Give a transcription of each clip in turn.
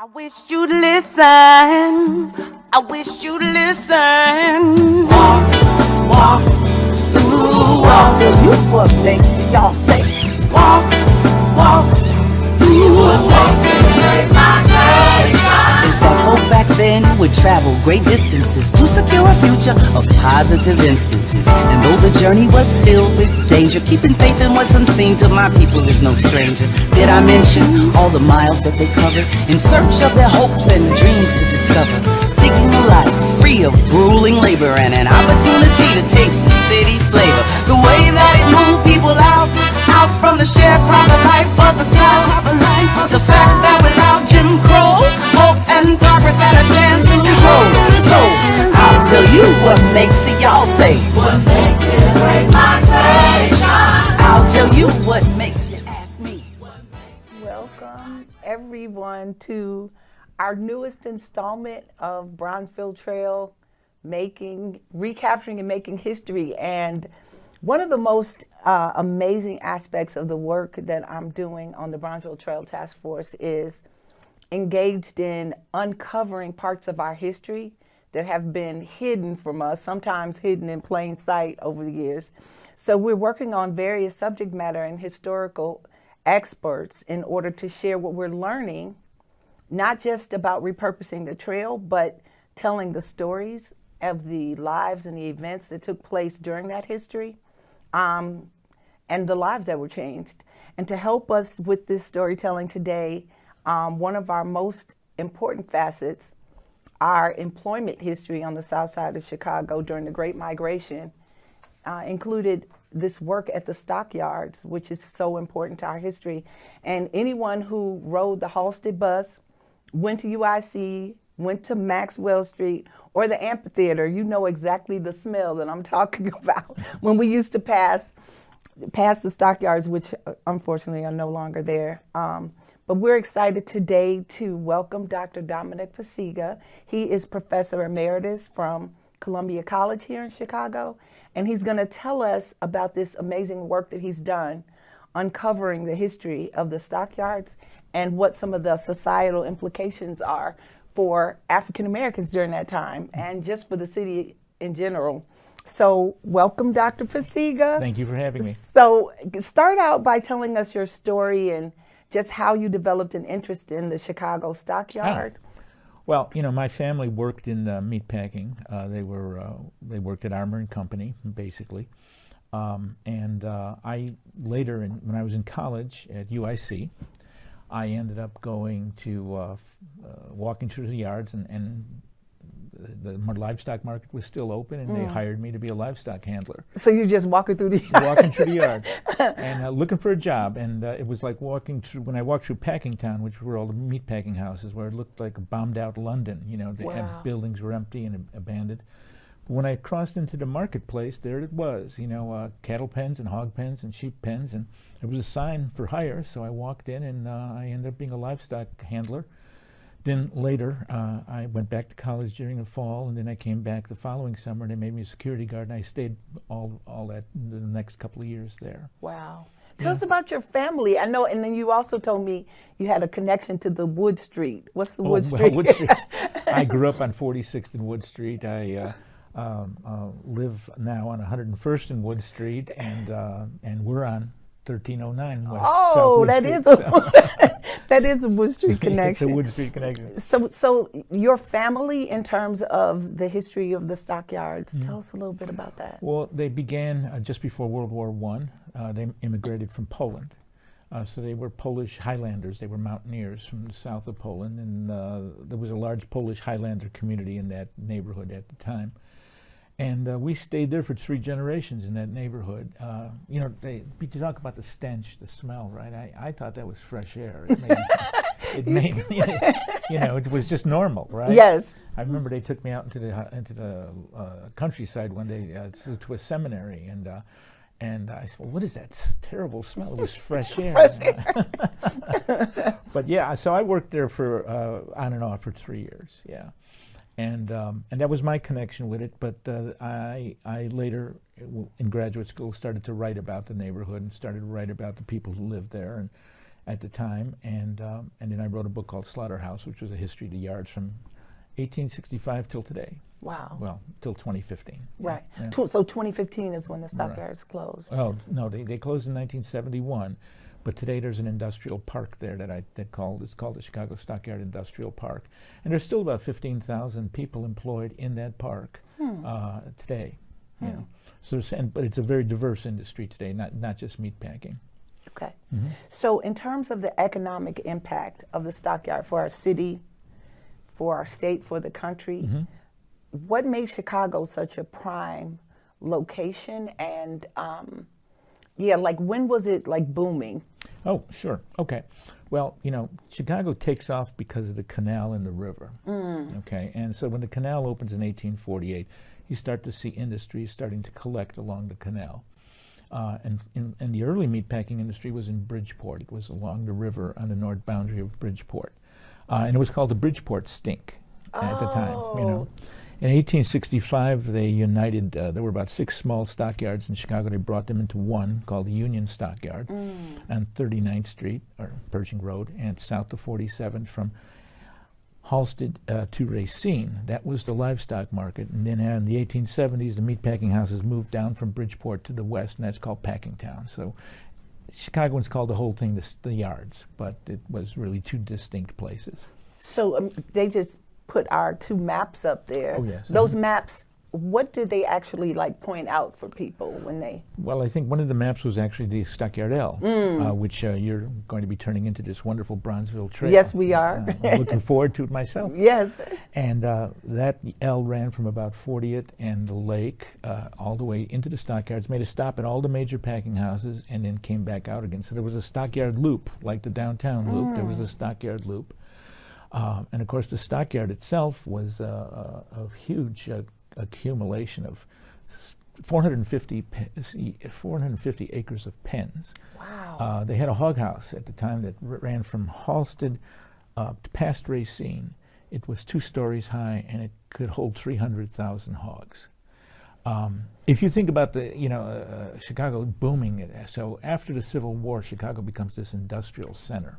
I wish you'd listen. I wish you'd listen. Walk, walk, ooh, walk. Till you what makes y'all say. Walk, walk, ooh, what makes it make migration. It's that folk back then who would travel great distances to secure a future of positive instances. And though the journey was filled with danger, keeping faith in what's unseen to my people is no stranger. Did I mention all the miles that they covered in search of their hopes and dreams to discover? Seeking a life free of grueling labor and an opportunity to taste the city flavor. The way that it moved people out from the sharecropper life of the South. The fact that without Jim Crow, hope and progress had a chance to grow. So I'll tell you what makes it, y'all say. What makes it great migration? I'll tell you what makes it, ask me. Welcome everyone to our newest installment of Bronzeville Trail, recapturing and making history. And one of the most amazing aspects of the work that I'm doing on the Bronzeville Trail Task Force is engaged in uncovering parts of our history that have been hidden from us, sometimes hidden in plain sight over the years. So we're working on various subject matter and historical experts in order to share what we're learning, not just about repurposing the trail, but telling the stories of the lives and the events that took place during that history, and the lives that were changed. And to help us with this storytelling today, one of our most important facets, our employment history on the south side of Chicago during the Great Migration, included this work at the stockyards, which is so important to our history. And anyone who rode the Halsted bus, went to UIC, went to Maxwell Street, or the amphitheater, you know exactly the smell that I'm talking about when we used to pass the stockyards, which unfortunately are no longer there. But we're excited today to welcome Dr. Dominic Pasiga. He is Professor Emeritus from Columbia College here in Chicago, and he's going to tell us about this amazing work that he's done uncovering the history of the stockyards and what some of the societal implications are for African Americans during that time and just for the city in general. So welcome, Dr. Pasiga. Thank you for having me. So start out by telling us your story and just how you developed an interest in the Chicago stockyard. Well, you know, my family worked in meatpacking. They worked at Armour and Company, basically. I later, when I was in college at UIC, I ended up going to walking through the yards, and the livestock market was still open, and they hired me to be a livestock handler. So you're just walking through the yard? Walking through the yard and looking for a job. And it was like walking through, when I walked through Packingtown, which were all the meat packing houses, where it looked like a bombed out London. You know, the buildings were empty and abandoned. But when I crossed into the marketplace, there it was, you know, cattle pens and hog pens and sheep pens. And there was a sign for hire, so I walked in, and I ended up being a livestock handler. Then later, I went back to college during the fall, and then I came back the following summer, and they made me a security guard, and I stayed all that the next couple of years there. Wow. Tell us about your family. I know, and then you also told me you had a connection to the Wood Street. What's the Wood Street? Wood Street. I grew up on 46th and Wood Street. I live now on 101st and Wood Street, and we're on 1309 West. Oh, that is that is a Wood Street connection. It's a Wood Street connection. So your family, in terms of the history of the stockyards, tell us a little bit about that. Well, they began just before World War I. They immigrated from Poland. So they were Polish Highlanders. They were mountaineers from the south of Poland, and there was a large Polish Highlander community in that neighborhood at the time. And we stayed there for 3 generations in that neighborhood. You know, you talk about the stench, the smell, right? I thought that was fresh air. It made you know, it was just normal, right? Yes. I remember they took me out into the countryside one day to a seminary, and I said, well, what is that terrible smell? It was fresh air. Fresh air. But yeah, so I worked there for on and off for 3 years, yeah. And that was my connection with it. But I later, in graduate school, started to write about the neighborhood and started to write about the people who lived there. at the time, and then I wrote a book called Slaughterhouse, which was a history of the yards from 1865 till today. Wow. Well, till 2015. Right. Yeah. So 2015 is when the stockyards closed. Oh no, they closed in 1971, but today there's an industrial park there it's called the Chicago Stockyard Industrial Park, and there's still about 15,000 people employed in that park today. You know. So, but it's a very diverse industry today, not just meat packing. Okay. So in terms of the economic impact of the stockyard for our city, for our state, for the country, what made Chicago such a prime location? And like when was it like booming? Oh, sure. Okay. Well, you know, Chicago takes off because of the canal and the river. Okay. And so when the canal opens in 1848, you start to see industries starting to collect along the canal. And the early meatpacking industry was in Bridgeport. It was along the river on the north boundary of Bridgeport. And it was called the Bridgeport Stink at the time, you know. In 1865, they united, there were about 6 small stockyards in Chicago. They brought them into one called the Union Stockyard on 39th Street, or Pershing Road, and south of 47th from Halsted to Racine. That was the livestock market. And then in the 1870s, the meatpacking houses moved down from Bridgeport to the west, and that's called Packingtown. So Chicagoans called the whole thing the yards, but it was really 2 distinct places. So they just put our 2 maps up there. Oh, yes. Those maps, what did they actually like point out for people when they? Well, I think one of the maps was actually the Stockyard L, which you're going to be turning into this wonderful Bronzeville trail. Yes, we are. I'm looking forward to it myself. Yes. And that L ran from about 40th and the lake all the way into the stockyards, made a stop at all the major packing houses, and then came back out again. So there was a stockyard loop, like the downtown loop. There was a stockyard loop. And of course, the stockyard itself was a huge accumulation of 450 acres of pens. Wow. They had a hog house at the time that ran from Halsted past Racine. It was 2 stories high, and it could hold 300,000 hogs. If you think about Chicago booming, so after the Civil War, Chicago becomes this industrial center.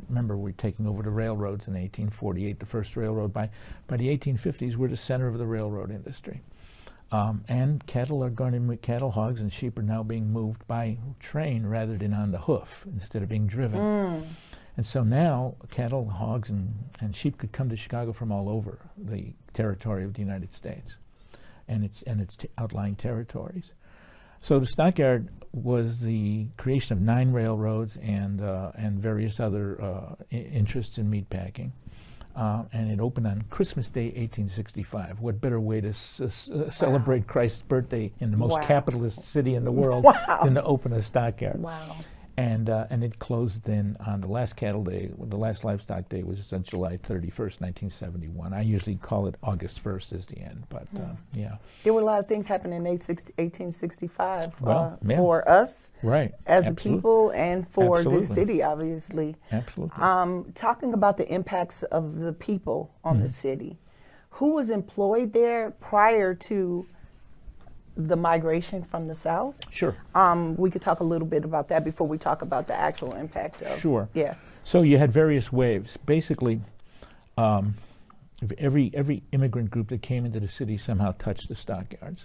Remember, we're taking over the railroads in 1848, the first railroad. By the 1850s, we're the center of the railroad industry. And cattle, hogs, and sheep are now being moved by train rather than on the hoof instead of being driven. And so now cattle, hogs, and sheep could come to Chicago from all over the territory of the United States and its outlying territories. So the stockyard was the creation of 9 railroads and various other interests in meatpacking. And it opened on Christmas Day, 1865. What better way to celebrate Christ's birthday in the most capitalist city in the world than to open a stockyard? Wow. And it closed then on the last cattle day. The last livestock day was on July 31st, 1971. I usually call it August 1st as the end, but yeah. There were a lot of things happening in 1865 for us as a Absolutely. people and for Absolutely. the city, obviously. Absolutely. Talking about the impacts of the people on the city, who was employed there prior to the migration from the South? Sure. We could talk a little bit about that before we talk about the actual impact of. Sure. Yeah. So you had various waves. Basically, every immigrant group that came into the city somehow touched the stockyards.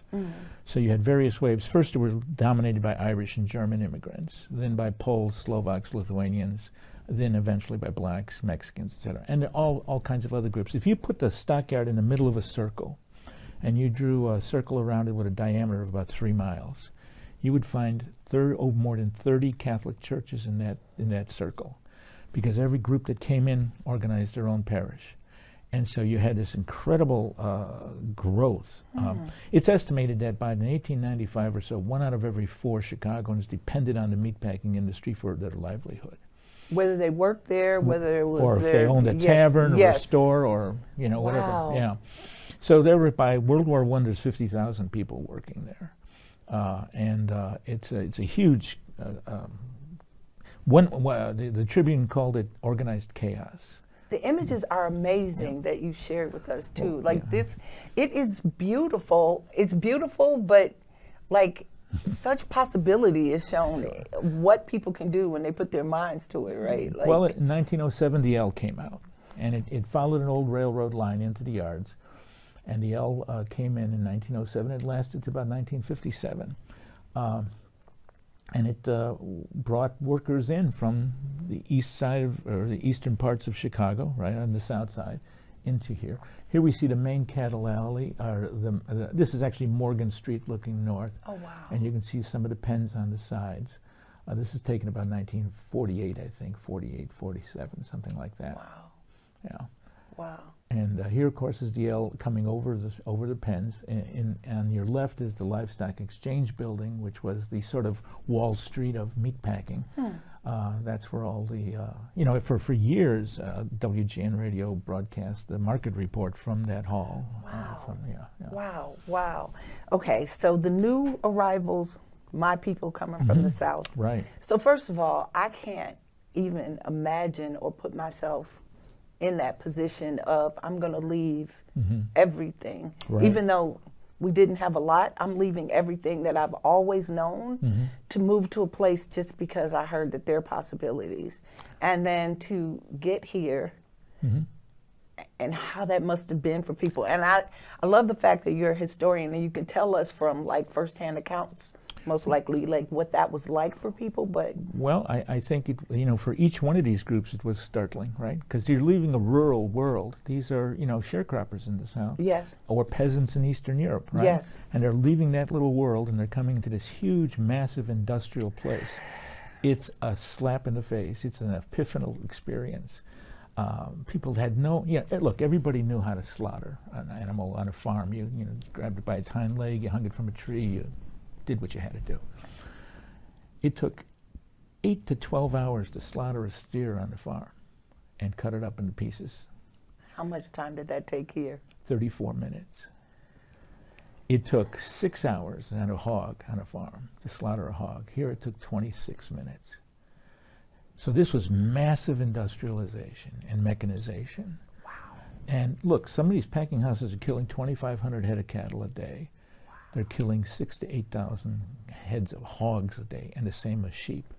So you had various waves. First, it was dominated by Irish and German immigrants, then by Poles, Slovaks, Lithuanians, then eventually by blacks, Mexicans, etc., and all kinds of other groups. If you put the stockyard in the middle of a circle, and you drew a circle around it with a diameter of about 3 miles, you would find more than 30 Catholic churches in that circle, because every group that came in organized their own parish. And so you had this incredible growth. It's estimated that by 1895 or so, 1 out of every 4 Chicagoans depended on the meatpacking industry for their livelihood. Whether they worked there, whether it was or if they owned a tavern or a store or whatever. Yeah. So there were, by World War I, there's 50,000 people working there, and it's a huge. The Tribune called it organized chaos. The images are amazing that you shared with us too. This, it is beautiful. It's beautiful, but like such possibility is shown, what people can do when they put their minds to it, right? Like, well, in 1907, the L came out, and it followed an old railroad line into the yards, and the L came in 1907. It lasted to about 1957, and it brought workers in from the east side or the eastern parts of Chicago, right on the south side, into here. Here we see the main cattle alley. This is actually Morgan Street looking north. Oh, wow. And you can see some of the pens on the sides. This is taken about 1948, I think, 48, 47, something like that. Wow. Yeah. Wow. And here, of course, is the L coming over the pens. On your left is the Livestock Exchange Building, which was the sort of Wall Street of meatpacking. That's where all the, for years, WGN Radio broadcast the market report from that hall. Wow. Yeah. Wow. Wow. Okay, so the new arrivals, my people coming from the South. Right. So first of all, I can't even imagine or put myself in that position of I'm going to leave everything. Right. Even though we didn't have a lot, I'm leaving everything that I've always known to move to a place just because I heard that there are possibilities. And then to get here and how that must have been for people. And I love the fact that you're a historian and you can tell us from like firsthand accounts, most likely, like what that was like for people. But well, I think it, for each one of these groups it was startling, right? Because you're leaving a rural world. These are, sharecroppers in the South. yes, Or peasants in Eastern Europe, right? Yes. And they're leaving that little world and they're coming into this huge, massive industrial place. It's a slap in the face. It's an epiphanal experience. People had look, everybody knew how to slaughter an animal on a farm. You grabbed it by its hind leg, you hung it from a tree, you did what you had to do. It took 8 to 12 hours to slaughter a steer on the farm and cut it up into pieces. how much time did that take here? 34 minutes. It took 6 hours on a hog on a farm to slaughter a hog. Here it took 26 minutes. So this was massive industrialization and mechanization. Wow. And look, some of these packing houses are killing 2,500 head of cattle a day. Wow. They're killing 6,000 to 8,000 heads of hogs a day, and the same as sheep.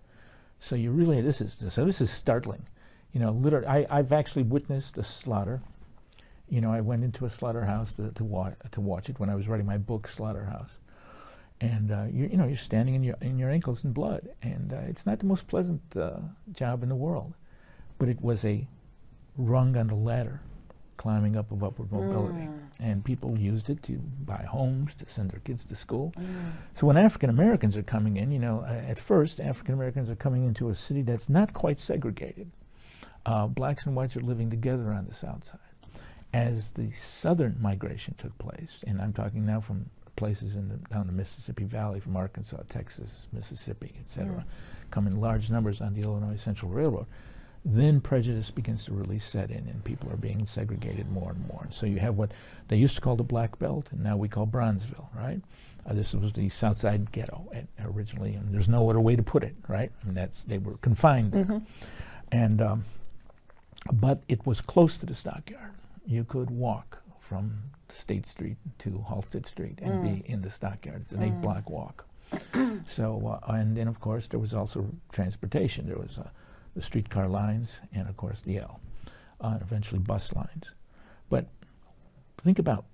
So you really, this is startling. Literally, I've actually witnessed a slaughter. I went into a slaughterhouse to watch it when I was writing my book, Slaughterhouse. And you're standing in your ankles in blood, and it's not the most pleasant job in the world, but it was a rung on the ladder, climbing up of upward mobility, and people used it to buy homes, to send their kids to school. So when African Americans are coming in, at first African Americans are coming into a city that's not quite segregated. Blacks and whites are living together on the South Side. As the southern migration took place, and I'm talking now from places down the Mississippi Valley, from Arkansas, Texas, Mississippi, etc., come in large numbers on the Illinois Central Railroad, then prejudice begins to really set in, and people are being segregated more and more. So you have what they used to call the Black Belt, and now we call Bronzeville, right? This was the South Side ghetto originally, and there's no other way to put it, right? They were confined there. And but it was close to the stockyard. You could walk from State Street to Halstead Street and be in the stockyard. It's an 8-block walk. So, and then of course there was also transportation. There was the streetcar lines and of course the L, eventually bus lines. But think about,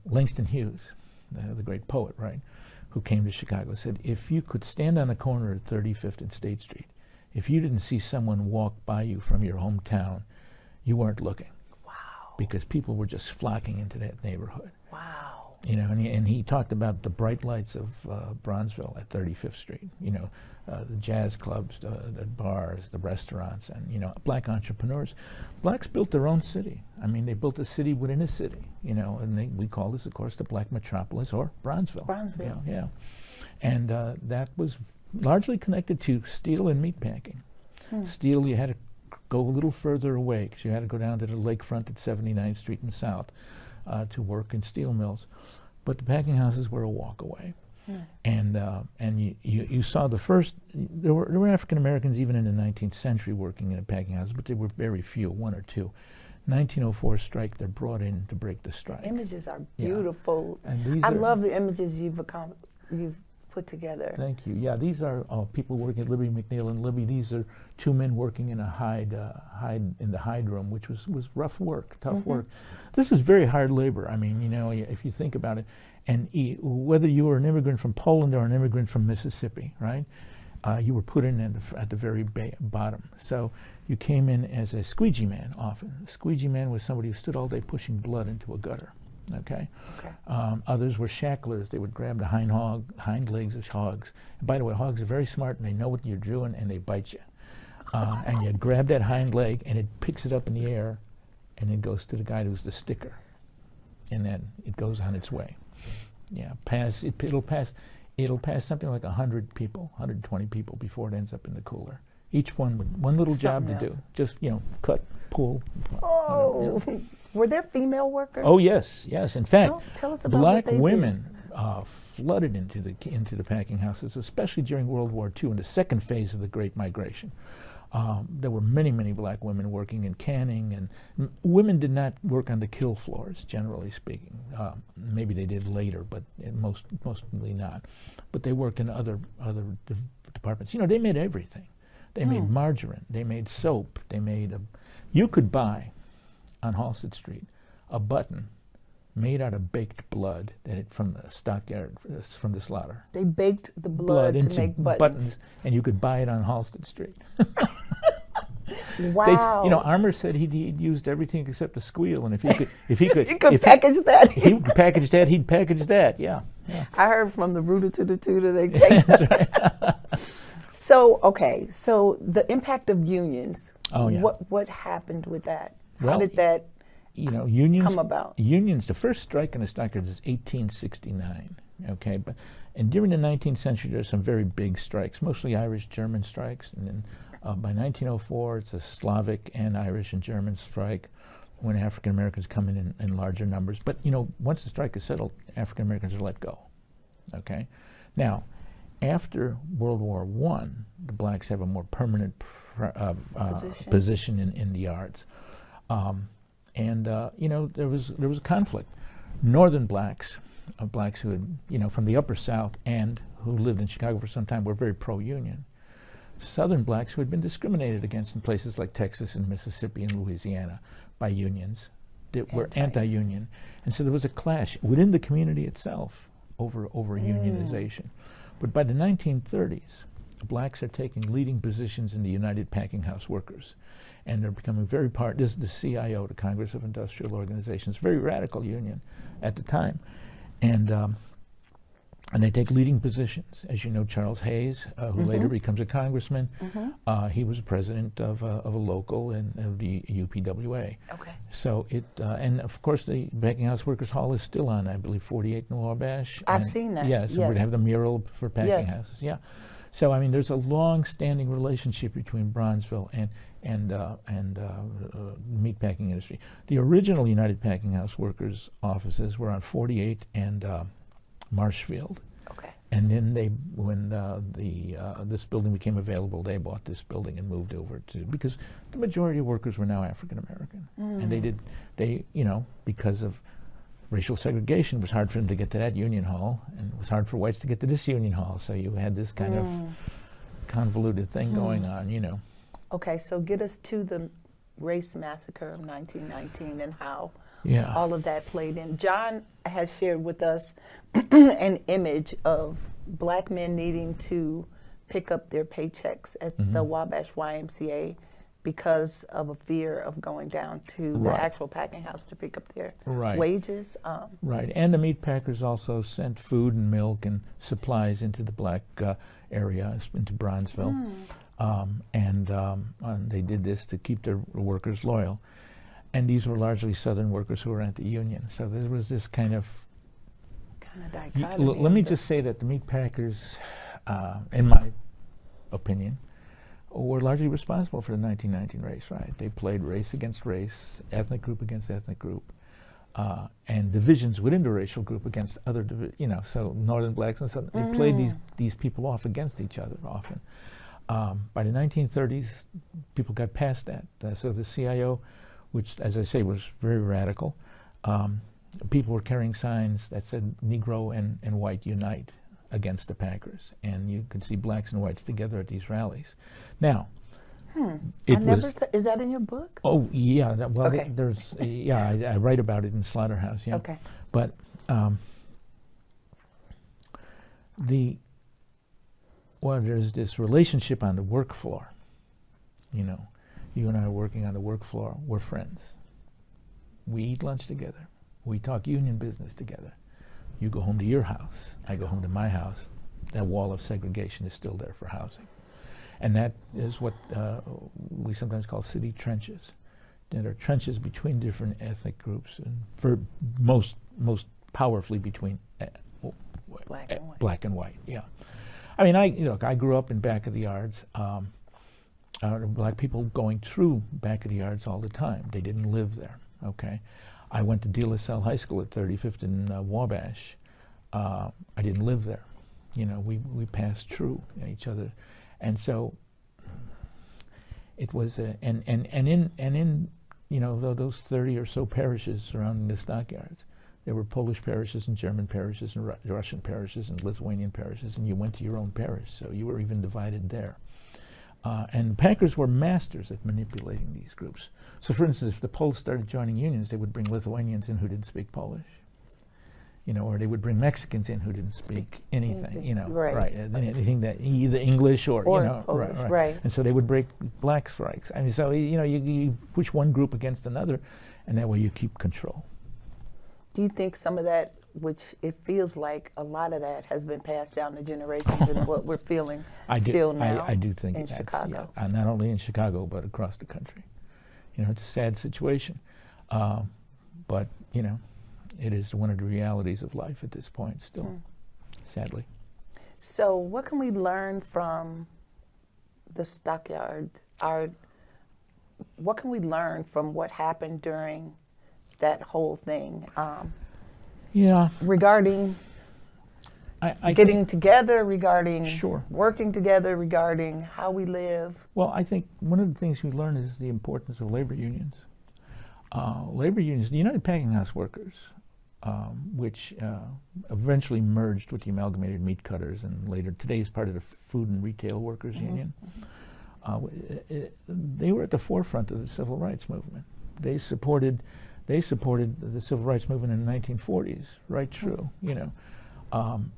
Langston Hughes, the great poet, right, who came to Chicago, said, if you could stand on a corner at 35th and State Street, if you didn't see someone walk by you from your hometown, you weren't looking. Because people were just flocking into that neighborhood. Wow. And he talked about the bright lights of Bronzeville at 35th Street, the jazz clubs, the bars, the restaurants, and, black entrepreneurs. Blacks built their own city. They built a city within a city, and we call this, of course, the Black Metropolis, or Bronzeville. Bronzeville. Yeah. And that was largely connected to steel and meatpacking. Steel, you had to go a little further away because you had to go down to the lakefront at 79th Street and South to work in steel mills. But the packing houses were a walk away. And you saw the first, there were African Americans even in the 19th century working in a packing house, but they were very few, 1 or 2. 1904 strike, they're brought in to break the strike. Images are beautiful. And these I love the images you've you've put together. Thank you. Yeah, these are people working at Libby McNeil and Libby. These are two men working in a hide in the hide room, which was rough work, tough work. This was very hard labor. I mean, you know, if you think about it, and whether you were an immigrant from Poland or an immigrant from Mississippi, right? You were put in at the very bottom. So you came in as a squeegee man often. A squeegee man was somebody who stood all day pushing blood into a gutter. Okay. Others were shacklers. They would grab the hind legs of hogs. And by the way, hogs are very smart and they know what you're doing and they bite you. And you grab that hind leg and it picks it up in the air and it goes to the guy who's the sticker. And then it goes on its way. Yeah, it'll pass something like 100 people, 120 people before it ends up in the cooler. Each one with one little job to do. Just, you know, cut, pull. Oh. You know. Were there female workers? Oh yes, yes. In fact, tell us about black what they women flooded into the packing houses, especially during World War II in the second phase of the Great Migration. There were many black women working in canning, and women did not work on the kill floors, generally speaking. Maybe they did later, but mostly not. But they worked in other departments. You know, they made everything. They made margarine. They made soap. They made you could buy on Halsted Street a button made out of baked blood from the stockyard, from the slaughter. They baked the blood to make buttons. And you could buy it on Halsted Street. Wow. You know, Armour said he'd used everything except a squeal, and if he could, he could package that. He could package that. He'd package that. Yeah. I heard from the rooter to the tutor they take. That's right. So the impact of unions. Oh yeah. What happened with that? Well, how did that unions come about? Unions. The first strike in the stockyards is 1869. Okay, and during the 19th century, there's some very big strikes, mostly Irish, German strikes, and then by 1904, it's a Slavic and Irish and German strike when African Americans come in larger numbers. But you know, once the strike is settled, African Americans are let go. Okay, now after World War I, the blacks have a more permanent position in the yards. You know, there was a conflict. Northern blacks, blacks who had, you know, from the Upper South and who lived in Chicago for some time, were very pro-union. Southern blacks who had been discriminated against in places like Texas and Mississippi and Louisiana by unions that were anti-union. And so there was a clash within the community itself over unionization. But by the 1930s, blacks are taking leading positions in the United Packing House Workers. And they're becoming this is the CIO, the Congress of Industrial Organizations, very radical union at the time. And they take leading positions. As you know, Charles Hayes, who later becomes a congressman, he was president of a local and of the UPWA. Okay. So and of course the Packing House Workers Hall is still on, I believe, 48 in Wabash. I've seen that. Yes, and we'd have the mural for packing houses. Yeah. So I mean, there's a long-standing relationship between Bronzeville and meatpacking industry. The original United Packing House Workers offices were on 48 and Marshfield. Okay. And then when this building became available, they bought this building and moved over because the majority of workers were now African American, and they you know, because of racial segregation, it was hard for them to get to that union hall, and it was hard for whites to get to this union hall. So you had this kind of convoluted thing going on, you know. Okay, so get us to the race massacre of 1919 and how all of that played in. John has shared with us an image of black men needing to pick up their paychecks at the Wabash YMCA because of a fear of going down to the actual packing house to pick up their wages. Right, and the meat packers also sent food and milk and supplies into the black area, into Bronzeville. And they did this to keep their workers loyal. And these were largely Southern workers who were anti-union. So there was this kind of dichotomy. Let me just say that the meat packers, in my opinion, were largely responsible for the 1919 race riot. They played race against race, ethnic group against ethnic group, and divisions within the racial group against other, you know, so Northern blacks and Southern. They played these people off against each other often. By the 1930s, people got past that. So the CIO, which, as I say, was very radical, people were carrying signs that said Negro and white unite against the Packers, and you could see blacks and whites together at these rallies. Now, is that in your book? Oh yeah, well, Okay. I write about it in Slaughterhouse. Yeah. Okay. But there's this relationship on the work floor. You know, you and I are working on the work floor. We're friends. We eat lunch together. We talk union business together. You go home to your house. I go home to my house. That wall of segregation is still there for housing. And that is what we sometimes call city trenches. There are trenches between different ethnic groups, and for most powerfully between black and white. Yeah, I mean, I grew up in back of the yards. Black people going through back of the yards all the time. They didn't live there. Okay, I went to De La Salle High School at 35th and Wabash. I didn't live there. You know, we passed through each other. And so it was, and in you know, those 30 or so parishes surrounding the stockyards, there were Polish parishes and German parishes and Russian parishes and Lithuanian parishes, and you went to your own parish, so you were even divided there. And the Packers were masters at manipulating these groups. So for instance, if the Poles started joining unions, they would bring Lithuanians in who didn't speak Polish. You know, or they would bring Mexicans in who didn't speak anything, you know, right. Anything that either English or you know, Polish, right. And so they would break black strikes. I mean, so, you know, you push one group against another, and that way you keep control. Do you think some of that, which it feels like a lot of that has been passed down to generations and what we're feeling still now I do think in Chicago? Yeah, not only in Chicago, but across the country. You know, it's a sad situation. But, you know, it is one of the realities of life at this point still, sadly. So what can we learn from the stockyard? What can we learn from what happened during that whole thing? Regarding getting together, regarding working together, regarding how we live? Well, I think one of the things we learn is the importance of labor unions. Labor unions, the United Packing House Workers, which eventually merged with the Amalgamated Meat Cutters, and later today is part of the Food and Retail Workers Union. They were at the forefront of the civil rights movement. They supported the civil rights movement in the 1940s, right through, you know.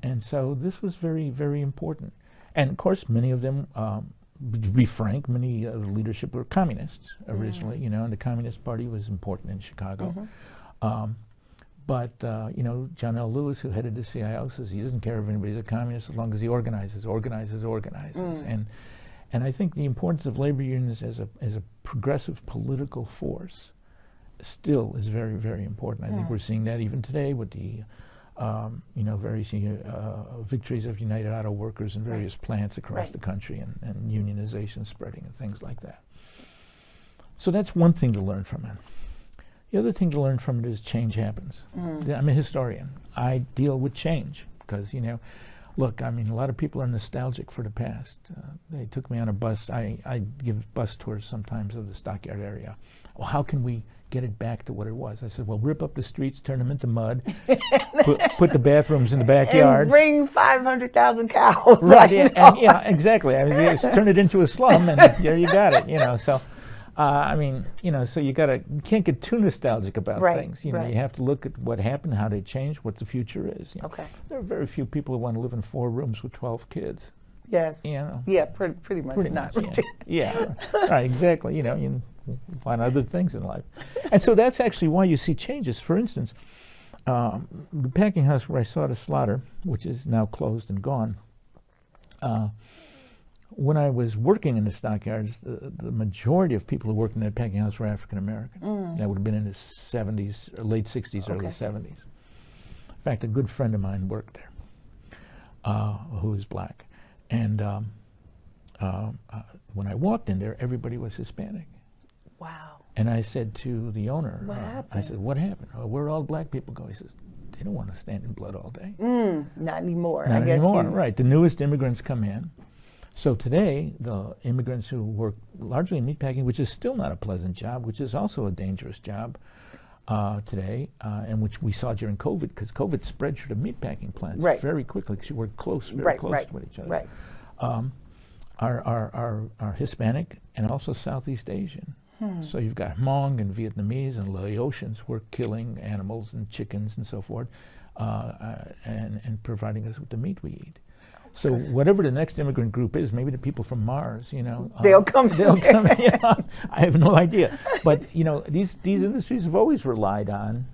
And so this was very, very important. And of course, many of them, to be frank, many of the leadership were communists originally, you know, and the Communist Party was important in Chicago. But, you know, John L. Lewis, who headed the CIO, says he doesn't care if anybody's a communist as long as he organizes. And I think the importance of labor unions as a progressive political force still is very, very important. I think we're seeing that even today with the, you know, very senior victories of United Auto Workers in various plants across the country, and unionization spreading and things like that. So that's one thing to learn from it. The other thing to learn from it is change happens. I'm a historian. I deal with change because, you know, look, I mean, a lot of people are nostalgic for the past. They took me on a bus. I give bus tours sometimes of the Stockyard area. Well, how can we get it back to what it was? I said, well, rip up the streets, turn them into mud, put the bathrooms in the backyard. And bring 500,000 cows. Right, yeah, exactly. I mean, just turn it into a slum, and there you got it, you know. So, I mean, you know, so you can't get too nostalgic about things. You know, you have to look at what happened, how they changed, what the future is. You know. There are very few people who want to live in 4 rooms with 12 kids. Yes. You know. Yeah, pretty much. Yeah, right, exactly. You know, you find other things in life. And so that's actually why you see changes. For instance, the packing house where I saw the slaughter, which is now closed and gone, when I was working in the stockyards, the majority of people who worked in that packing house were African American. That would have been in the 70s, or late 60s, early 70s. In fact, a good friend of mine worked there, who was black. And when I walked in there, everybody was Hispanic. Wow. And I said to the owner, what happened? I said, what happened? Oh, where all black people go? He says, they don't want to stand in blood all day. Not anymore. Not anymore, right. The newest immigrants come in. So today, the immigrants who work largely in meatpacking, which is still not a pleasant job, which is also a dangerous job, today, and which we saw during COVID, because COVID spread through the meatpacking plants very quickly, because you work very close with each other. Right. Are Hispanic and also Southeast Asian. So you've got Hmong and Vietnamese and Laotians who are killing animals and chickens and so forth, and providing us with the meat we eat. So whatever the next immigrant group is, maybe the people from Mars, you know, they'll come. They'll come. You know, I have no idea, but you know, these industries have always relied on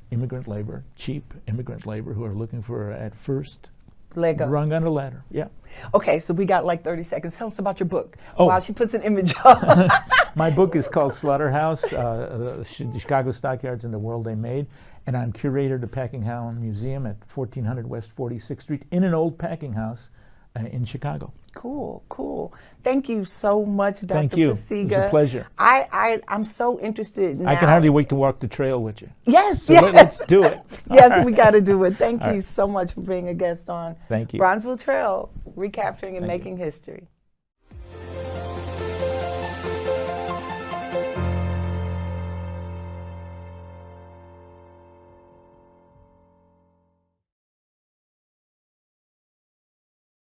immigrant labor, cheap immigrant labor, who are looking for at first Leg up. rung on the ladder. Yeah. Okay, so we got like 30 seconds. Tell us about your book. Oh. While she puts an image up. My book is called Slaughterhouse, the Chicago Stockyards and the World They Made. And I'm curator of the Packing House Museum at 1400 West 46th Street in an old packing house in Chicago. Cool, cool. Thank you so much, Dr. Thank you. Pasiga. It was a pleasure. I'm so interested now. I can hardly wait to walk the trail with you. Yes, So yes. let's do it. Yes, All we right. got to do it. Thank All you right. so much for being a guest on Thank you. Bronzeville Trail, Recapturing and Thank you. Making History.